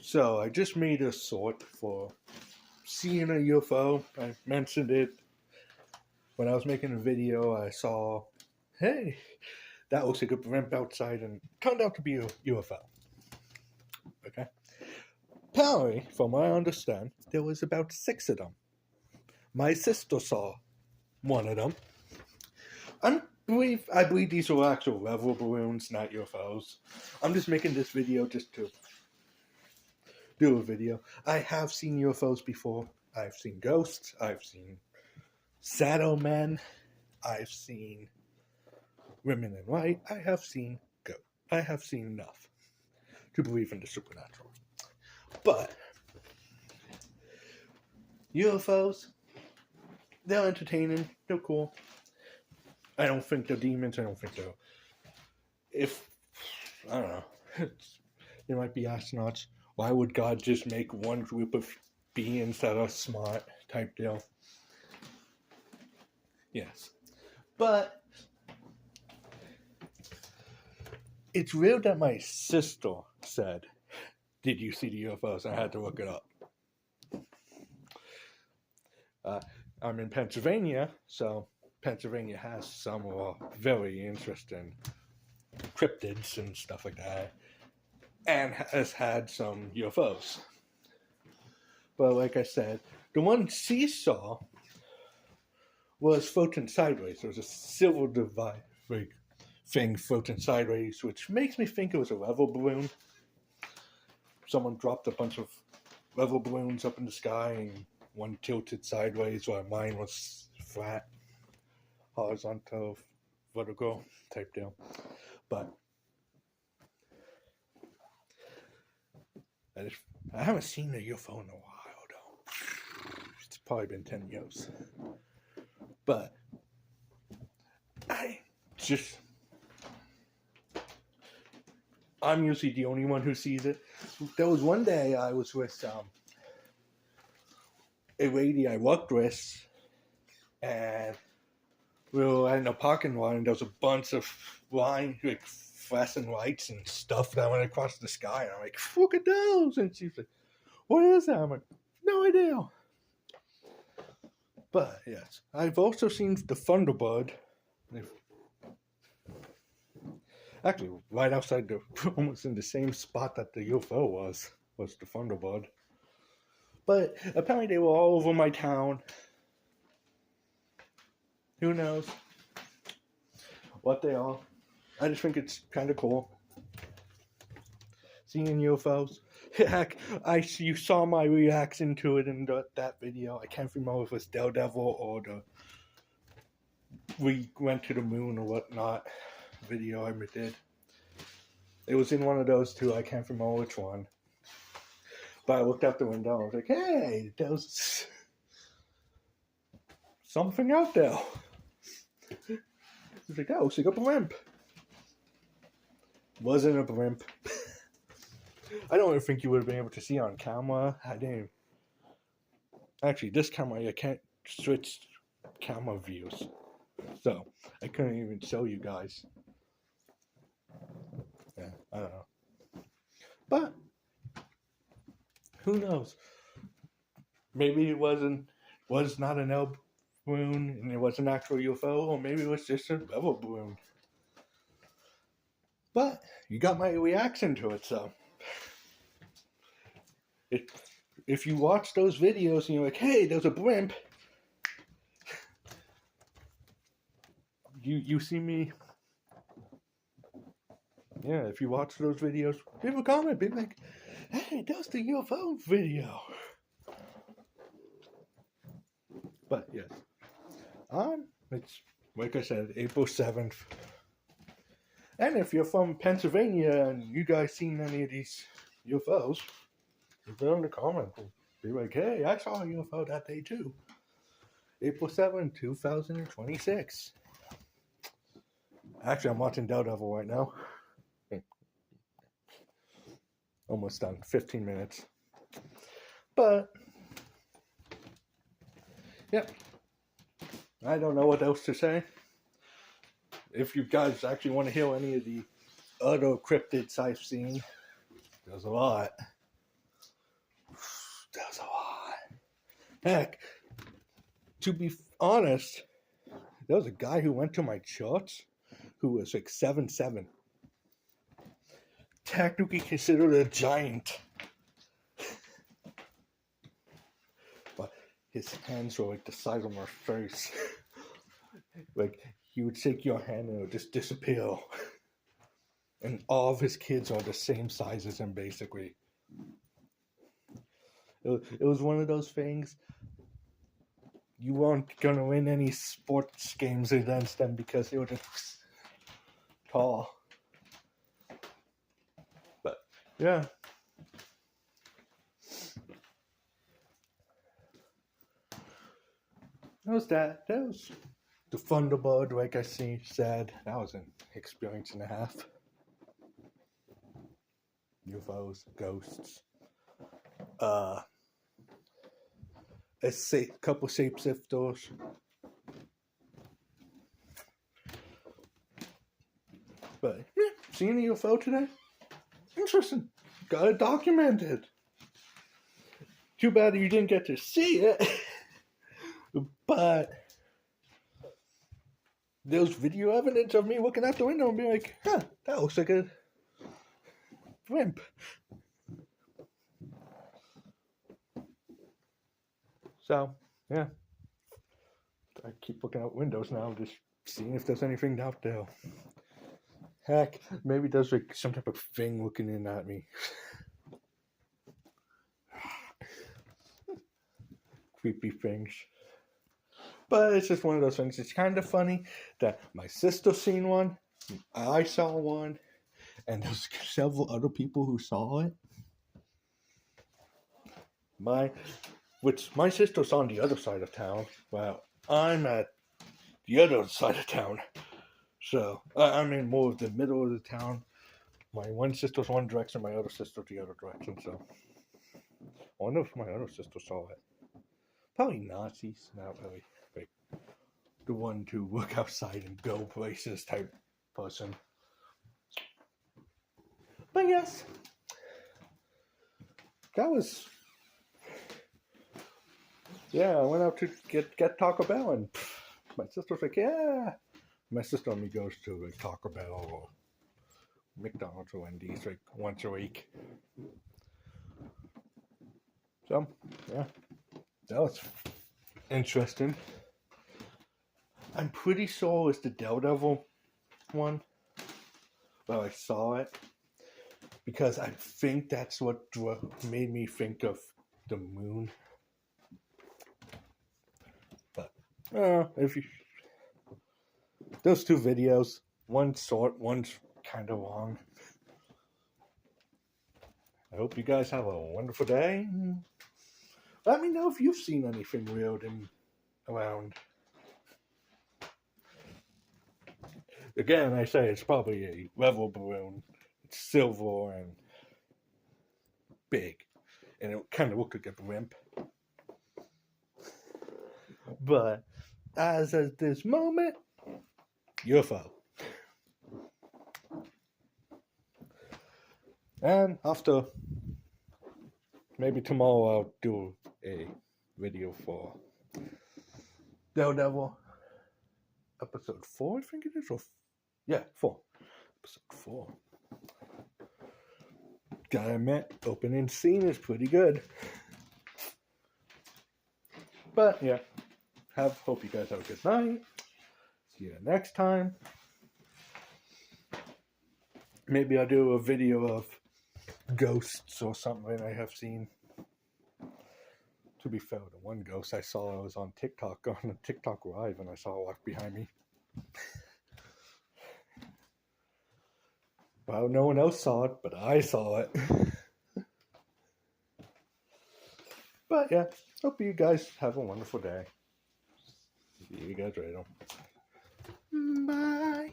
So I just made a sort for seeing a UFO. I mentioned it when I was making a video. I saw, hey, that looks like a blimp outside, and it turned out to be a UFO. Okay. Apparently, from what I understand, there was about 6 of them. My sister saw one of them. I believe these were actual level balloons, not UFOs. I'm just making this video just to do a video. I have seen UFOs before. I've seen ghosts. I've seen shadow men. I've seen women in white. I have seen ghosts. I have seen enough to believe in the supernatural. But UFOs, they're entertaining. They're cool. I don't think they're demons. I don't think they're... I don't know. They might be astronauts. Why would God just make one group of beings that are smart type deal? Yes. But it's weird that my sister said, "Did you see the UFOs?" I had to look it up. I'm in Pennsylvania, so Pennsylvania has some very interesting cryptids and stuff like that, and has had some UFOs. But like I said, the one she saw was floating sideways. There was a silver device thing floating sideways, which makes me think it was a level balloon. Someone dropped a bunch of level balloons up in the sky, and one tilted sideways while mine was flat, horizontal, vertical type deal. But I haven't seen a UFO in a while, though. It's probably been 10 years. But I'm usually the only one who sees it. There was one day I was with a lady I worked with, and we were in a parking lot, and there was a bunch of flashing lights and stuff that went across the sky, and I'm like, "Look at those!" And she's like, "What is that?" I'm like, "No idea." But yes, I've also seen the Thunderbird. Actually, right outside almost in the same spot that the UFO was the Thunderbird. But apparently they were all over my town. Who knows what they are? I just think it's kind of cool seeing UFOs. Heck, you saw my reaction to it in that video. I can't remember if it was Daredevil or we went to the moon or whatnot video I did. It was in one of those two. I can't remember which one. But I looked out the window and I was like, "Hey, there's something out there." I was like, "That looks like a blimp." Wasn't a blimp. I don't even think you would have been able to see on camera. I didn't. Actually, this camera, I can't switch camera views. So, I couldn't even show you guys. Yeah, I don't know. But, who knows? Maybe it was not an L balloon and it was an actual UFO, or maybe it was just a level balloon. But, you got my reaction to it, so. If you watch those videos and you're like, "Hey, there's a blimp," you see me. Yeah, if you watch those videos, leave a comment, be like, "Hey, that's the UFO video." But yes, it's like I said, April 7th. And if you're from Pennsylvania and you guys seen any of these UFOs, leave it in the comments. Be like, "Hey, I saw a UFO that day too." April 7th, 2026. Actually, I'm watching Daredevil right now. Almost done. 15 minutes. But, yep. I don't know what else to say. If you guys actually want to hear any of the other cryptids I've seen, there's a lot. That was a lot. Heck, to be honest, there was a guy who went to my church who was like 7'7". Technically considered a giant. But his hands were like the size of my face. Like, he would take your hand and it would just disappear. And all of his kids are the same size as him, basically. It was one of those things. You weren't going to win any sports games against them because they were just tall. But, yeah. That was that. That was the Thunderbird, like I said. That was an experience and a half. UFOs, ghosts. A couple shapeshifters. But yeah, seeing a UFO today? Interesting. Got it documented. Too bad you didn't get to see it. But there's video evidence of me looking out the window and being like, huh, that looks like a blimp. So, yeah. I keep looking out windows now, just seeing if there's anything out there. Heck, maybe there's like some type of thing looking in at me. Creepy things. But it's just one of those things. It's kind of funny that my sister seen one, I saw one, and there's several other people who saw it. My sister's on the other side of town. Well, I'm at the other side of town. So, I'm in more of the middle of the town. My one sister's one direction, my other sister's the other direction. So, I wonder if my other sister saw it. Probably Nazis, not really. Like, the one to look outside and go places type person. But yes, that was. Yeah, I went out to get Taco Bell, and my sister's like, yeah. My sister and me goes to like Taco Bell or McDonald's or Wendy's like once a week. So, yeah, that was interesting. I'm pretty sure it's the Daredevil one. Well, I saw it because I think that's what made me think of the moon. But if you those two videos, one's short, one's kind of long. I hope you guys have a wonderful day. Let me know if you've seen anything weird around. Again, I say it's probably a level balloon. It's silver and big. And it kind of looked like a blimp. But as of this moment, UFO. And after, maybe tomorrow I'll do a video for Daredevil. Episode 4, I think it is. Or 4. Episode 4. Gotta admit, opening scene is pretty good. But yeah, hope you guys have a good night. See you next time. Maybe I'll do a video of ghosts or something I have seen. To be fair, the one ghost I saw, I was on TikTok, on a TikTok live, and I saw it walk behind me. Well, no one else saw it, but I saw it. But yeah, hope you guys have a wonderful day. See you guys later. Bye.